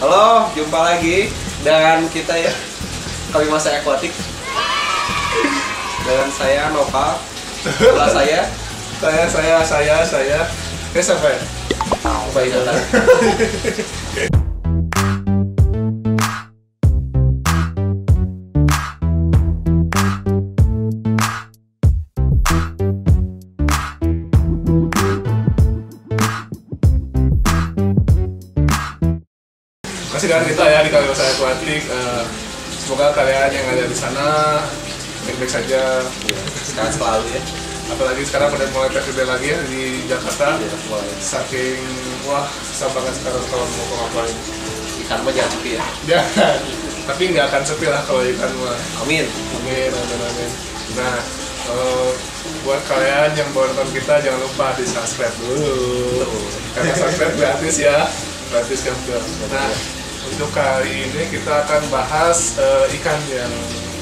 Halo, jumpa lagi dengan kita ya, kami masa akuatik. Dengan saya Nopal, sebelah saya sampai Baik datang. masih dengan kita ya di kami masa akuatik. Semoga kalian yang ada di sana baik-baik saja. Sekarang selalu ya. Apalagi sekarang udah mulai PSBB lagi ya di Jakarta. Iya, mulai. Saking wah susah banget sekarang kalau mau ngapain. Ikan mah jangan sepi ya. Jangan. Tapi nggak akan sepi lah kalau ikan mah. Amin. Amin, amin, amin. Nah, buat kalian yang baru nonton kita jangan lupa di subscribe dulu. Karena subscribe gratis ya, gratis kan. Nah, untuk kali ini kita akan bahas ikan yang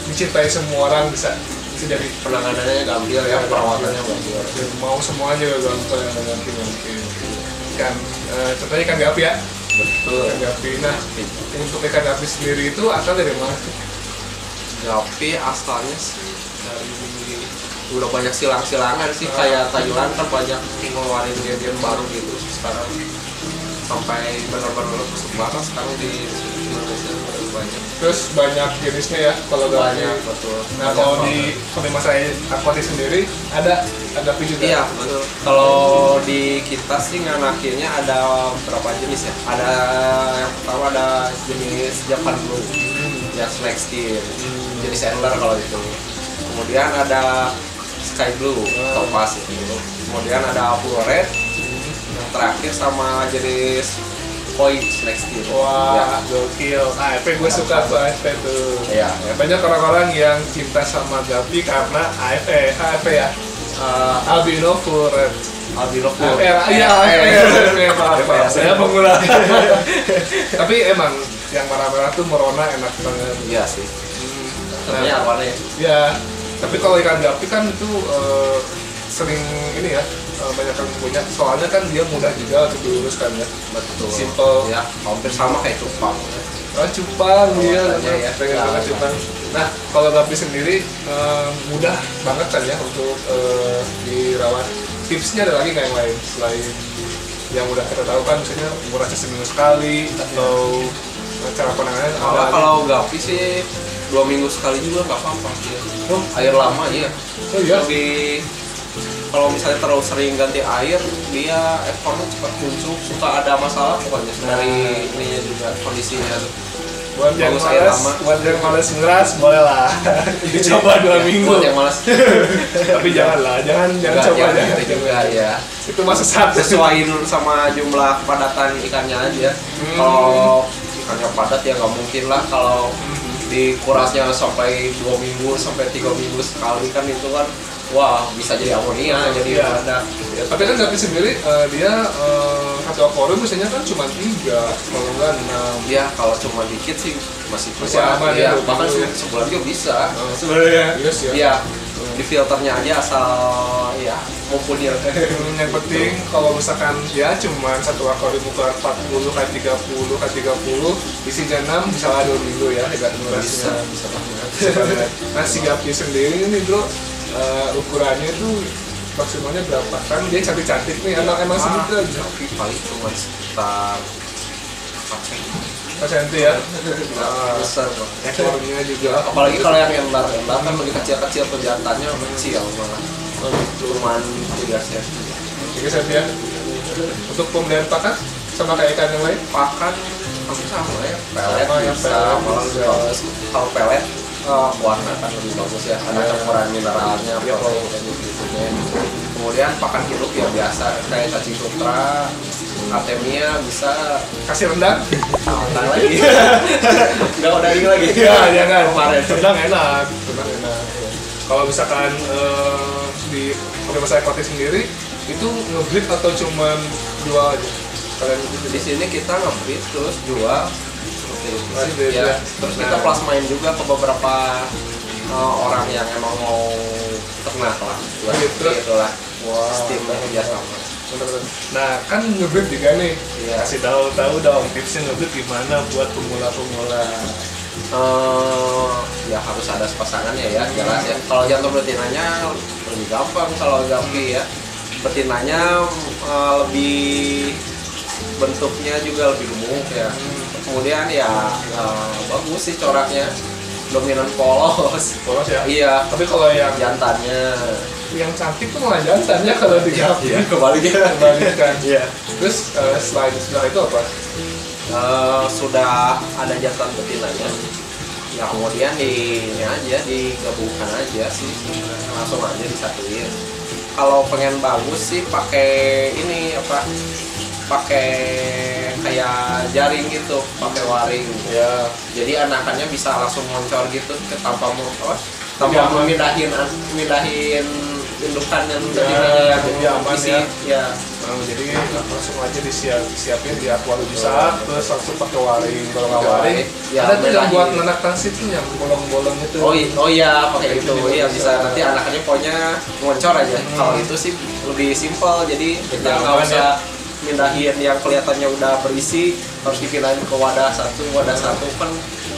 dicintai semua orang, bisa jadi Penanganannya gampang ya, perawatannya gampang. dan mau semuanya juga gampang dan mungkin ikan contohnya ikan gapi ya. Betul. Ikan gapi. Nah, untuk ikan gapi sendiri itu asal dari mana? Gapi asalnya sih dari udah banyak silang-silangan sih, kayak Thailand kan banyak ngeluarin game baru gitu. Sekarang sampai benar-benar kesebar sekarang di Indonesia banyak. Terus banyak jenisnya ya kalau gapi. Banyak, betul. Nah, kalau di masa akuatik sendiri ada gapi juga. Iya, betul. Kalau di kita sih nganakinnya ada berapa jenis ya? Ada yang pertama ada jenis Japan Blue, ya Snake Skin, jenis Angler kalau itu. Kemudian ada Sky Blue, Topaz itu. Kemudian ada Full Red. Yang terakhir sama jenis Koi Snake Skin. Wah, Ya. gokil. AFP gue suka tuh AFP tuh. Iya. Ya, banyak orang-orang yang cinta sama gapi karena AFP ya. Albino Full Red. Albino Full. Iya, AFP. Maaf. Saya pengguna. Tapi emang yang merah-merah tuh merona enak banget. Iya sih. Sebenarnya arwahnya. Ya, tapi kalau ikan gapi kan itu sering ini ya, banyak yang punya. Soalnya kan dia mudah juga untuk diluruskan ya. Betul. Simple. Ya, hampir sama kayak cupang. Cupang dia, Ya, pengen ya. banget cupang. Nah, kalau gapi sendiri mudah banget kan ya untuk dirawat. Tipsnya ada lagi nggak yang lain selain yang udah kita tahu kan, misalnya murahnya seminggu sekali atau cara penanganan? Kalau gapi sih 2 minggu sekali juga nggak apa-apa sih. Oh. Air lama ya. Oh iya. Lebih kalau misalnya terlalu sering ganti air, dia ekornya cepat muncul, suka ada masalah pokoknya dari ininya juga kondisinya. Buat yang Bagus air malas, lama. buat yang malas ngeras boleh lah. Dicoba 2 Ya, minggu. buat yang malas. Tapi janganlah, jangan Enggak, coba jangan jangan. gitu juga ya. Itu mah sesat. Sesuaiin sama jumlah kepadatan ikannya aja. Kalau ikannya padat ya nggak mungkin lah kalau dikurasnya sampai 2 minggu sampai 3 minggu sekali kan itu kan wah bisa jadi amonia jadi Iya. padat. Ya, tapi kan gapi sendiri dia satu akuarium misalnya kan cuma 3 kalau nggak 6. Ya kalau cuma dikit sih masih Masih kuat. aman Ya, ya, bahkan begitu ya. sebulan juga bisa. Sebenarnya. Yes ya. Iya, di filternya aja asal ya mumpuni. Yang penting kalau misalkan ya cuma satu akuarium ukuran 40 kali 30 kali 30 isinya 6 bisa lah 2 minggu ya ikan Bisa, murasnya. bisa banget. Sebenarnya. Nah, si gapi sendiri nih bro, ukurannya tuh maksimalnya berapa? Kan dia cantik-cantik nih, emang segitu aja. Tapi paling cuma sekitar 4 cm ya. besar banget. Ekornya juga. Apalagi kalau yang embar kan lebih kecil-kecil tuh jantannya kecil malah. Cuman 3 cm. 3 cm ya. Untuk pembelian pakan sama kayak ikan yang lain? Pakan hampir sama ya. Pelet Sama ya, bisa, pelet malah bisa. lebih bagus. Kalau pelet warna kan lebih bagus ya. Ada campuran mineralnya, protein dan gitu-gitunya. Kemudian pakan hidup ya biasa kayak cacing sutra, Artemia bisa Kasih rendang? Ntar lagi. Nggak mau daging lagi. Iya, jangan. Kemarin. Rendang enak. Rendang enak. Kalau misalkan di masa akuatik sendiri itu ngebreed atau cuman jual aja? Kalian Di sini kita nge-breed terus jual seperti itu sih. Breed, Ya. ya. Terus kita plasmain juga ke beberapa orang yang emang mau ternak lah. Buat Gitu. itulah. Wah. Steam kerjasama. Bener-bener. Nah kan ngebreed juga nih, Iya. kasih tahu dong tipsnya ngebreed gimana buat pemula-pemula. Ya harus ada pasangannya ya, jelas ya. Kalau jantung betinanya lebih gampang kalau Gapi ya. Betinanya lebih bentuknya juga lebih gemuk ya. Kemudian ya bagus sih coraknya, dominan polos. Polos ya. Iya. Tapi kalau yang Jantannya. cantik tuh malah jantannya kalau di Gapi. Iya, kebalikan. Kebalikan. Iya. Terus selain itu apa? Sudah ada jantan betinanya. Ya kemudian ini aja digabungkan aja sih, langsung aja disatuin. Kalau pengen bagus sih pakai ini apa? Pakai kayak jaring gitu, pakai waring. Ya. Jadi anakannya bisa langsung moncor gitu ke tanpa Iya, aman. mindahin indukan yang Ya, jadi aman isi, ya. ya. Jadi langsung aja disiapin di aquarium bisa, terus langsung pakai waring. Kalau nggak waring, Ya, ada tuh yang mindahin. buat menak transit tuh yang bolong-bolong itu. Oh iya pakai itu Itu ya juga bisa bisa. nanti anakannya pokoknya ngoncor aja. Kalau itu sih lebih simpel, jadi kita nggak aman usah mindahin yang kelihatannya udah berisi harus dipindahin ke wadah satu kan,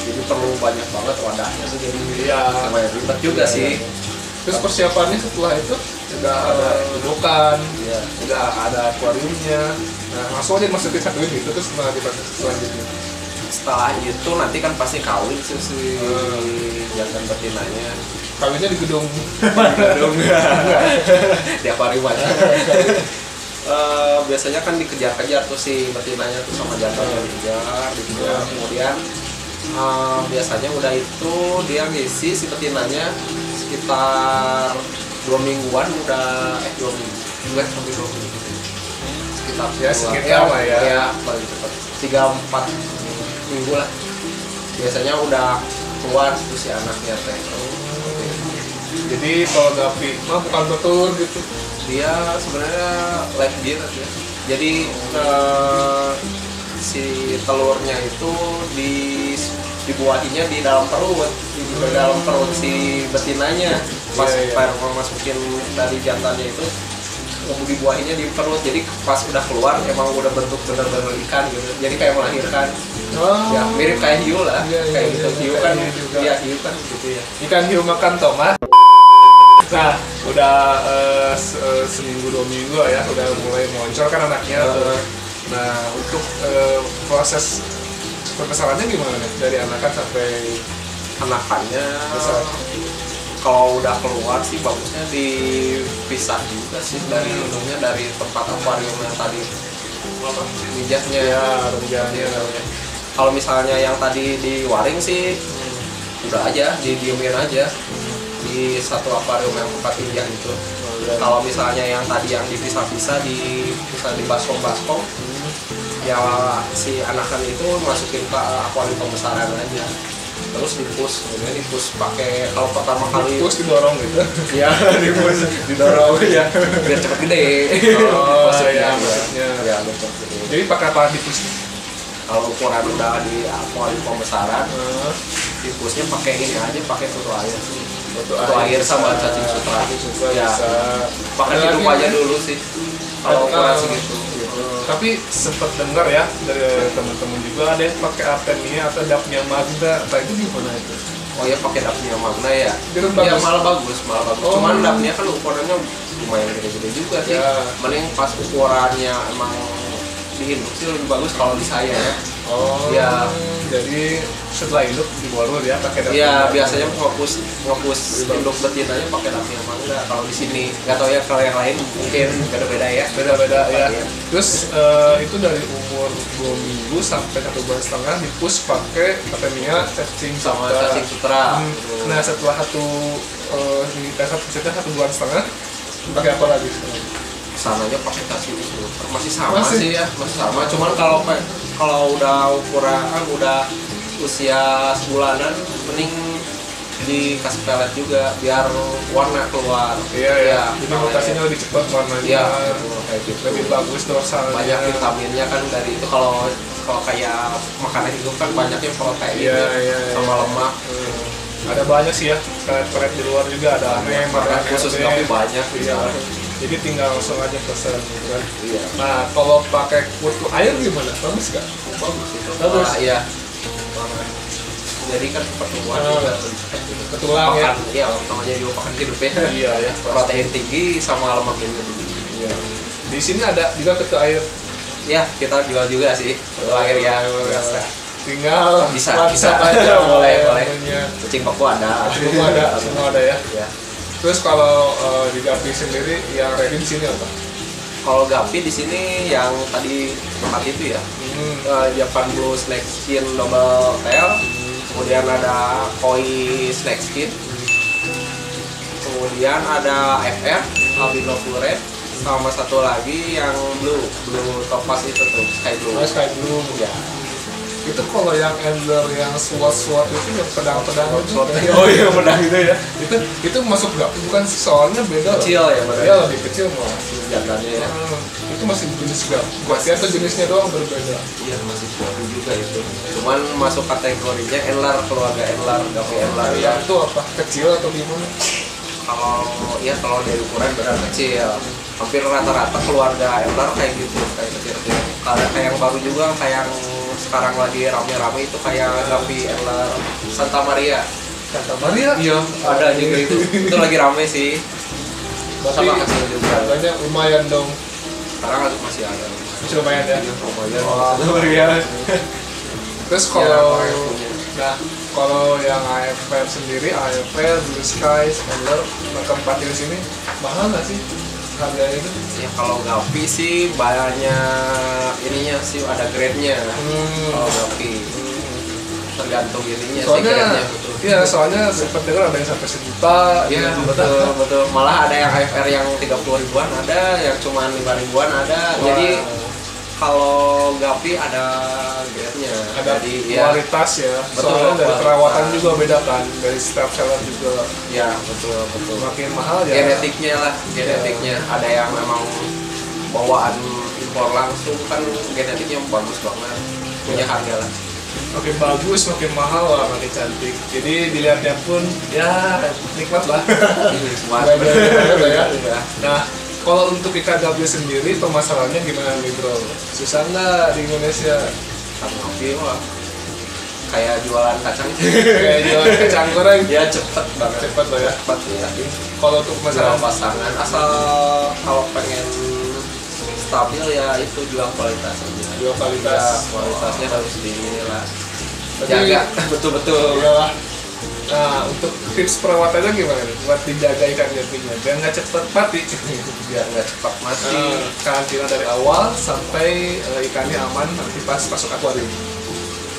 jadi perlu banyak banget wadahnya tuh, jadi Iya. lumayan ribet juga Iya, sih. iya. Terus persiapannya setelah itu udah ada indukan, Iya. udah ada akuariumnya. Nah, langsung aja dimasukin satuin gitu, terus gimana di proses selanjutnya? Setelah itu nanti kan pasti kawin sih si jantan betinanya. Kawinnya di gedung. Dong di akuarium aja. Biasanya kan dikejar-kejar tuh si betinanya tuh sama jantannya dikejar. Kemudian biasanya udah itu dia ngisi si betinanya sekitar 2 mingguan udah 2 minggu enggak sampai 2 minggu sekitar Ya, sekitar lah ya. ya paling cepat 3-4 minggu lah biasanya udah keluar tuh si anaknya teh. Jadi kalau Gapi mah bukan betul gitu. Dia sebenarnya live beer ya. Jadi si telurnya itu dibuahinya di dalam perut, di dalam perut si betinanya. Pas mau masukin dari jantannya itu dibuahinya di perut. Jadi pas udah keluar emang udah bentuk bener-bener ikan gitu. Jadi kayak melahirkan. Ya mirip kayak hiu lah, Iya, kayak iya, gitu. iya, Hiu kan, kayak hiu juga. iya hiu kan gitu ya. Ikan hiu makan tomat. Nah, udah seminggu 2 minggu ya, udah mulai muncul kan anaknya. Nah, untuk proses pembesarannya gimana nih? Dari anakan sampai Anakannya besar. kalau udah keluar sih bagusnya dipisah juga sih dari ujungnya, dari tempat akuarium yang tadi apa mijahnya Ya, renjanya. kalau misalnya yang tadi di waring sih udah aja didiemin aja di satu akuarium yang tempat mijah itu. Kalau misalnya yang tadi yang dipisah-pisah bisa di baskom ya si anakan itu masukin ke akuarium pembesaran aja, terus dipus pakai, kalau pertama kali Terus didorong gitu. ya didorong ya biar cepet gede. Oh, maksudnya ya, maksudnya. ya biar cepet gede. Jadi pakai apa dipus? Kalau ukuran udah di akuarium pembesaran dipusnya pakai ini aja, pakai foto air sih, foto air sama cacing sutra ya, bisa. pakai Ada hidup lagi aja ya? dulu sih kalau ukuran segitu gitu. Tapi sempet dengar ya dari teman-teman juga ada yang pakai Artemia atau Daphnia magna. Nah, itu gimana itu? Oh ya pakai Daphnia magna ya. Biar Ya bagus. malah bagus. Oh. Cuman Daphnia kan ukurannya lumayan gede-gede juga sih. Ya. Mending pas ukurannya emang diinduk sih lebih bagus kalau di saya ya. Oh, Ya. Jadi setelah induk diborol ya pakai Daphnia. Iya biasanya ngopus induk betinanya pakai Daphnia magna. Kalau di sini nggak tahu ya, kalau yang lain mungkin beda-beda ya. Beda-beda ya. Iya. Terus itu dari umur 2 minggu sampai 1,5 bulan dipus pakai Artemia cacing Sama sutra. cacing sutra. Nah, setelah satu bulan setengah pakai apa lagi? Sananya pakai cacing sutra masih sama Masih? sih ya, masih sama. Cuman kalau udah ukuran udah usia sebulanan mending dikasih pelet juga biar warna keluar. Iya ya. Jadi pelet. mutasinya lebih cepat warnanya. Iya, kayak gitu. Lebih bagus dorsalnya. Banyak vitaminnya kan dari itu. Kalau kayak makanan hidup kan banyaknya protein Iya, ya, iya, sama iya. lemak. Ada banyak sih ya pelet-pelet di luar juga ada Banyak, AMEM, ada khusus RB. Gapi banyak. Iya. Jadi tinggal langsung aja pesen gitu kan. Iya. Nah, kalau pakai kutu air gimana? Bagus nggak? Bagus itu. Bagus. Iya. Jadi kan pertumbuhan juga lebih cepat gitu. Ketulang ya. Iya, namanya juga pakan hidupnya. Iya ya. Protein tinggi sama lemak tinggi. Iya. Di sini ada juga kutu air. Ya, kita jual juga sih. Kutu air yang biasa. Tinggal Bisa WhatsApp aja boleh. punya. Kucing paku ada. Semua ada ya. Ya. Terus kalau di Gapi sendiri yang ready di sini apa? Kalau Gapi di sini yang tadi tempat itu ya, Japan Blue Snake Skin Double Tail, kemudian ada Koi Snake Skin, kemudian ada FR Albino Blue Red, sama satu lagi yang blue topaz itu tuh Sky Blue. Sky Blue. Ya. Itu kalau yang angler yang SWAT itu yang pedang-pedang itu. Oh iya pedang itu ya. Itu masuk Gapi bukan sih, soalnya beda. Kecil ya benar. Iya lebih kecil malah. Jantannya ya. Itu masih jenis Gapi atau jenisnya doang berbeda. Iya masih baru juga itu. Cuman masuk kategorinya Enlar, keluarga Enlar, Gapi Enlar ya. Itu apa? Kecil atau gimana? Kalau dari ukuran benar kecil. Hampir rata-rata keluarga Enlar kayak gitu, kayak kecil-kecil. Ada kayak yang baru juga kayak yang sekarang lagi rame-rame itu kayak Gapi Enlar Santa Maria. Santa Maria? Iya, ada juga itu. Itu lagi rame sih. Berarti Sama kecil juga. harganya lumayan dong. Sekarang masih ada. Masih lumayan ya? Lumayan. Santa Maria. Terus kalau Ya, kalau yang AFR sendiri, AFR, Blue Sky, Angler, keempat di sini mahal nggak sih harganya itu? ya kalau Gapi sih banyak ininya sih, ada grade-nya. Kalau Gapi tergantung ininya sih Soalnya, grade-nya betul. iya soalnya sempat dengar ada yang sampai 1 juta. Iya betul. Malah ada yang AFR yang 30 ribuan ada, yang cuma 5 ribuan ada. Wah. Jadi kalau Gapi ada grade-nya. Ada jadi kualitas ya. Betul, Soalnya dari kualitas. perawatan juga beda kan, dari setiap seller juga. ya betul. Makin mahal ya. Genetiknya. Ada yang memang bawaan impor langsung kan genetiknya bagus banget, punya harga lah. Makin bagus, makin mahal lah, makin cantik. Jadi dilihatnya pun ya nikmat lah. Smart. Beda-beda ya. Iya. Nah, kalau untuk ikan gapi sendiri pemasarannya gimana nih bro? Susah nggak di Indonesia? Sama Gapi wah kayak jualan kacang. Kayak jualan kacang goreng. Ya cepet banget. Cepet lah ya. Cepet ya. Kalau untuk Masalah pemasaran pasangan asal kalau pengen stabil ya itu jual kualitas aja. Jual kualitas. Ya, kualitasnya harus inilah. Berarti- Jaga betul-betul. iyalah. Nah, untuk tips perawatannya gimana nih? Buat dijaga ikan gapinya biar nggak cepet mati. Biar nggak cepat mati. Karantina dari awal sampai ikannya aman nanti pas masuk akuarium.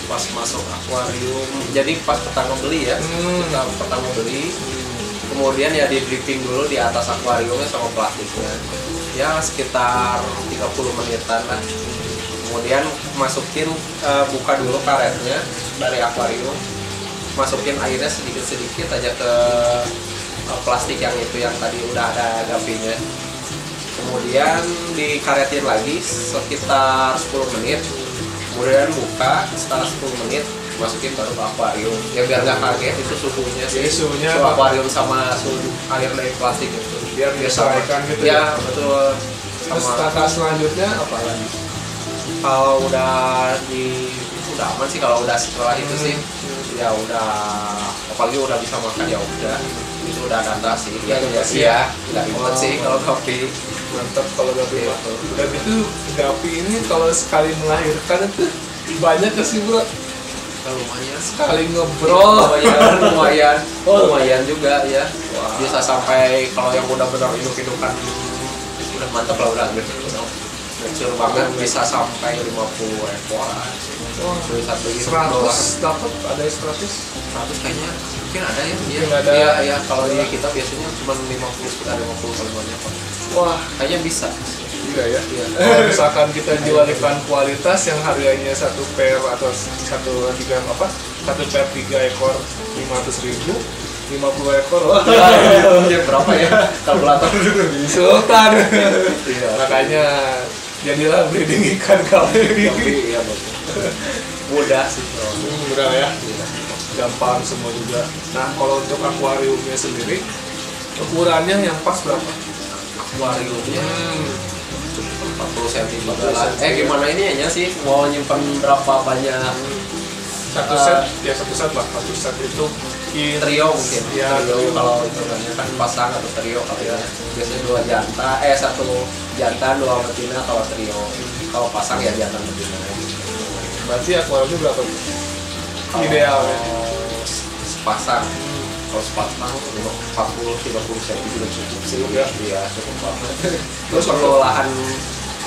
Pas masuk akuarium, jadi pas pertama beli ya, kita pertama beli, kemudian ya di dripping dulu di atas akuariumnya sama plastiknya, ya sekitar 30 menitan lah. Kemudian masukin, buka dulu karetnya dari akuarium, masukin airnya sedikit-sedikit aja ke plastik yang itu yang tadi udah ada gapinya. Kemudian dikaretin lagi sekitar 10 menit. Kemudian buka setelah 10 menit, masukin baru ke akuarium. Ya biar nggak kaget itu suhunya sih. Jadi suhunya Suhu apa? akuarium sama suhu air dari plastik itu. Biar menyesuaikan gitu Ya betul. Terus Sama langkah selanjutnya apa lagi? kalau udah aman sih, kalau udah setelah itu sih ya udah, apalagi udah bisa makan ya udah itu udah data sih. Udah adaptasi ya nggak ribet sih kalau Gapi. Mantap kalau gapi Iya. mah. Dan itu gapi ini kalau sekali melahirkan itu banyak ke sih bro. Lumayan Sekali ngebrol. lumayan Oh. lumayan juga ya. Wah. Bisa sampai kalau yang udah benar induk-indukan udah mantap lah, udah gitu kecil banget bisa sampai 50 ekoran. Wah, Satu gitu 100 dapat ada 100. 100 kayaknya mungkin ada ya. Mungkin ada. Iya kalau di kita biasanya cuma 50, sekitar 50 kali banyak kok. Wah, Kayaknya bisa. gila ya. Iya. Kalau misalkan kita jual ikan kualitas yang harganya 1 pair atau 1 pair 3 ekor 500.000, 50 ekor wah. Ya berapa ya? Kalkulator dulu. Sultan. Iya. Makanya jadilah breeding ikan gapi. Iya betul. Mudah sih. Murah ya. Iya. Gampang semua juga. Nah, kalau untuk akuariumnya sendiri ukurannya yang pas berapa? akuariumnya 40 cm lah. Gimana ini ya sih, mau nyimpen berapa banyak? Satu set ya, satu set lah, satu set itu Trio mungkin ya, trio kalau itu kan pasang atau trio katanya biasanya 2 jantan, 1 jantan 2 betina kalau trio. Kalau pasang ya jantan betina. Berarti akuariumnya berapa? Kalau Ideal ya? sepasang, kalau sepasang 40-30 cm sudah cukup sih ya. Iya, cukup banget. Terus perlu lahan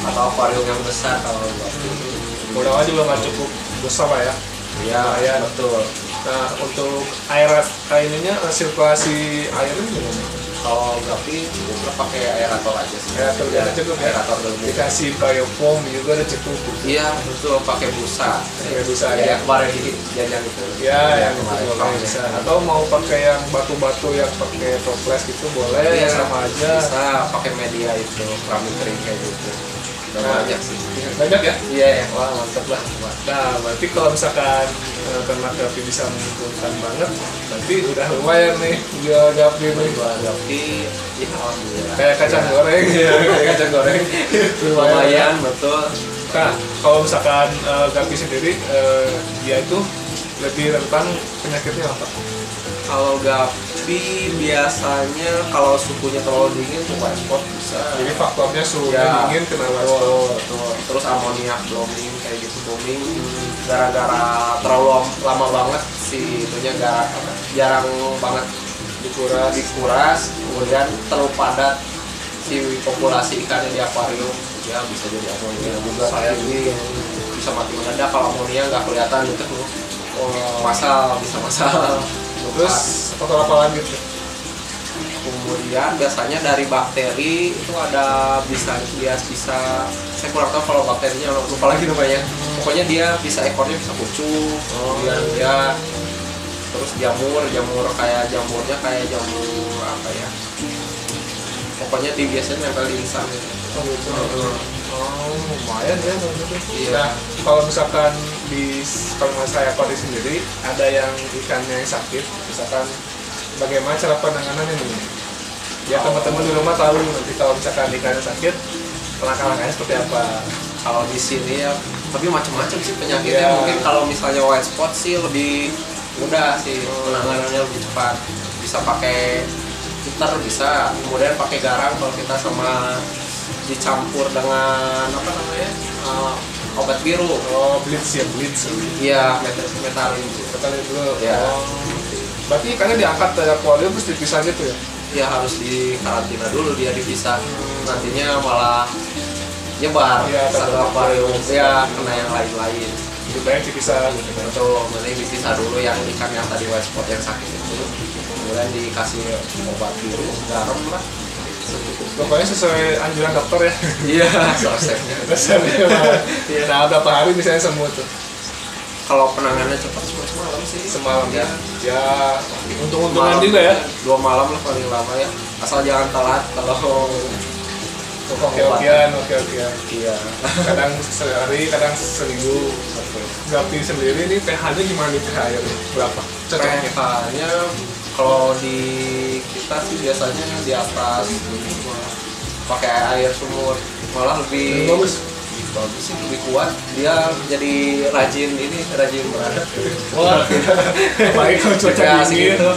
atau akuarium yang besar kalau buat ini. Mudah-mudahan juga nggak cukup besar lah ya. Iya, ya. betul. Nah, untuk air ininya, sirkulasi airnya gimana? Kalau Gapi kita pakai aerator aja sih. Aerator udah cukup ya? Aerator dulu. Dikasih biofoam juga udah cukup. Iya, betul, pakai busa. Pakai busa ya. ya. Kemarin di jajan itu. Ya, yang kemarin itu boleh bisa. Atau mau pakai yang batu-batu yang pakai toples gitu boleh, Iya, sama aja. Bisa pakai media itu, keramik kering kayak gitu. Udah banyak sih. Banyak ya? Iya, wah mantap lah. Nah, berarti kalau misalkan ternak Gapi bisa menguntungkan banget, berarti udah lumayan nih jual Gapi nih. Jual Gapi, ya alhamdulillah. Kayak kacang goreng ya, kayak kacang goreng. Lumayan, betul. Nah, kalau misalkan Gapi sendiri, dia itu lebih rentan penyakitnya apa? Kalau Gapi biasanya kalau suhunya terlalu dingin tuh white spot bisa. Jadi faktornya suhu Ya, dingin kena white betul, spot. betul. Terus amoniak blooming kayak gitu, blooming gara-gara terlalu lama banget si itunya jarang banget dikuras, kemudian terlalu padat si populasi ikannya di akuarium, ya bisa jadi amonia juga. Saya ini bisa mati mendadak kalau amonia nggak kelihatan gitu. Masal, bisa masal. Terus faktor apa lagi tuh? Kemudian biasanya dari bakteri itu ada bisa saya kurang tahu kalau bakterinya, lupa lagi namanya. Pokoknya dia bisa ekornya bisa kucing, kemudian dia terus jamur kayak jamurnya kayak jamur apa ya, pokoknya di biasanya nempel di insang gitu. Oh gitu. Lumayan ya kalau gitu. Iya. Nah, kalau misalkan kalau saya akuarium sendiri ada yang ikannya yang sakit, misalkan bagaimana cara penanganannya nih? Biar teman-teman di rumah tahu nanti kalau misalkan ikannya sakit, langkah-langkahnya seperti apa. Kalau di sini ya, tapi macam-macam sih penyakitnya. Mungkin kalau misalnya white spot sih lebih mudah sih, penanganannya lebih cepat. Bisa pakai filter bisa, kemudian pakai garam kalau kita sama dicampur dengan apa namanya obat biru. Oh, bleach ya, bleach. Iya, metalin. Metalin dulu. Ya. Berarti ikannya diangkat dari akuarium terus dipisah gitu ya? Ya harus di karantina dulu, dia dipisah. Nantinya malah nyebar satu akuarium, ya kena yang lain-lain. Lebih baik dipisah. Betul, mending dipisah dulu yang ikan yang tadi white spot yang sakit itu, kemudian dikasih obat biru, garam lah. Pokoknya sesuai anjuran dokter ya. Iya, resepnya. Resepnya. Nah, berapa hari misalnya sembuh tuh? Kalau penanganannya cepat cuma semalam sih. Semalam ya. Ya, Malam, untung-untungan juga ya. 2 malam lah paling lama ya. Asal jangan telat kalau Oke-okean. iya. Kadang sehari, kadang seminggu. Gapi sendiri ini pH-nya gimana nih, pH air? Berapa? Cocoknya? pH-nya kalau di kita sih biasanya di atas pakai air sumur, malah lebih Bagus. sih, lebih kuat, dia jadi rajin berat. Wah, baik kalau cuaca Ya, dingin. segitu.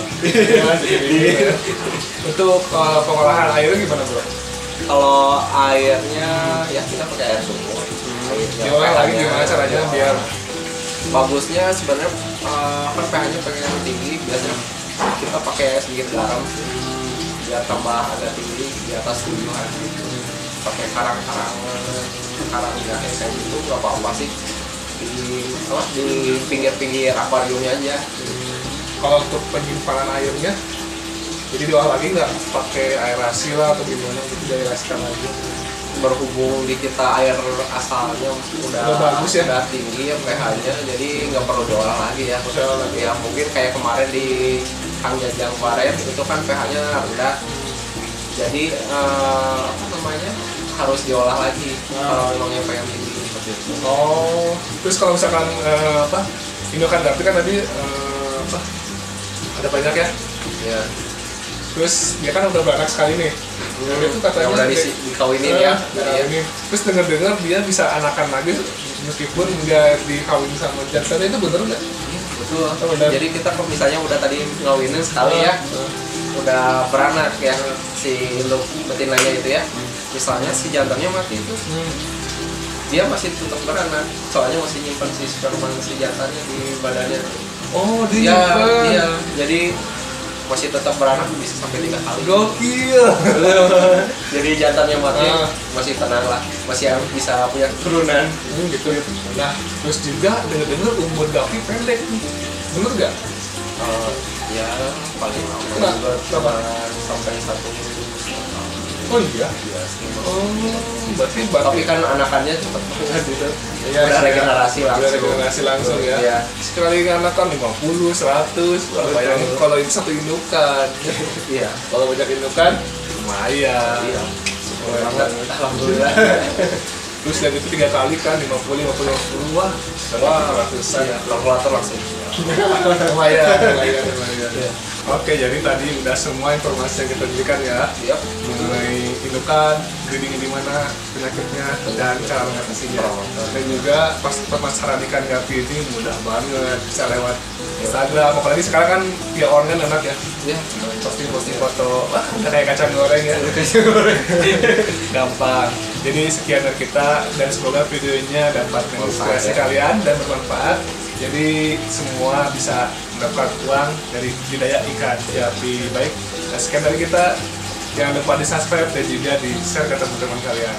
Ya, dingin. Untuk pengolahan airnya gimana bro? Kalau airnya ya kita pakai air sumur. Diolah lagi gimana caranya biar bagusnya sebenarnya kan pH-nya pengen tinggi, biasanya kita pakai sedikit garam biar tambah agak tinggi di atas 7-an gitu. Pakai karang jahe kayak gitu nggak apa-apa sih, di pinggir-pinggir akuariumnya aja. kalau untuk penyimpanan airnya, jadi diolah lagi nggak pakai aerasi lah atau gimana gitu, diaerasikan lagi. Berhubung di kita air asalnya udah bagus ya? udah tinggi ya pH-nya, jadi nggak perlu diolah lagi ya. Ya mungkin kayak kemarin di Kang Jajang kemarin itu kan pH-nya rendah, jadi apa namanya harus diolah lagi kalau memangnya pengen tinggi seperti itu. Oh, terus kalau misalkan indukan Gapi kan tadi ada banyak ya. Ya. Terus dia kan udah beranak sekali nih. Itu katanya yang udah dikawinin ya. Dikawinin. Terus dengar dia bisa anakan lagi meskipun nggak dikawin sama jantannya, itu bener nggak? Betul. Jadi kita kalau misalnya udah tadi ngawinin sekali ya, udah beranak ya si induk betinanya itu ya. Misalnya si jantannya mati itu, dia masih tetap beranak, soalnya masih nyimpan si sperma si jantannya di badannya. Oh, Iya, iya. Jadi masih tetap beranak bisa sampai 3 kali. Gokil. Jadi jantannya mati masih tenang lah, masih bisa punya keturunan. Gitu. Nah, terus juga dengar umur Gavi pendek nih. Bener nggak? Ya paling lama Nah, juga berapa? sampai 1 minggu. Oh iya. Oh, berarti Tapi kan anakannya cepat banget gitu. Iya, Udah iya. regenerasi langsung. Udah regenerasi langsung ya. Iya. Sekali anakan 50, 100. Kalau bayangin kalau itu satu indukan. Iya. Kalau banyak indukan lumayan. Iya. Lumayan Banget. banget. Alhamdulillah. Terus dan itu 3 kali kan 50, 50, 50. Wah, ratusan. Iya, kalkulator langsung. Lumayan. Iya. Oke, jadi tadi udah semua informasi yang kita berikan ya Iya. mengenai indukan, breeding di mana, penyakitnya, dan cara mengatasinya. Dan juga pas pemasaran ikan gapi ini mudah banget, bisa lewat Instagram. Apalagi sekarang kan via online enak ya. Iya. Posting foto, wah udah kayak kacang goreng ya. Gampang. Jadi sekian dari kita dan semoga videonya dapat menginspirasi kalian dan bermanfaat. Jadi semua bisa mendapatkan uang dari budidaya ikan gapi. Baik, nah, sekian dari kita. Jangan lupa di subscribe dan juga di share ke teman-teman kalian.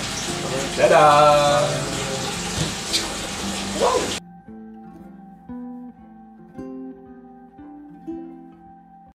Dadah. Wow.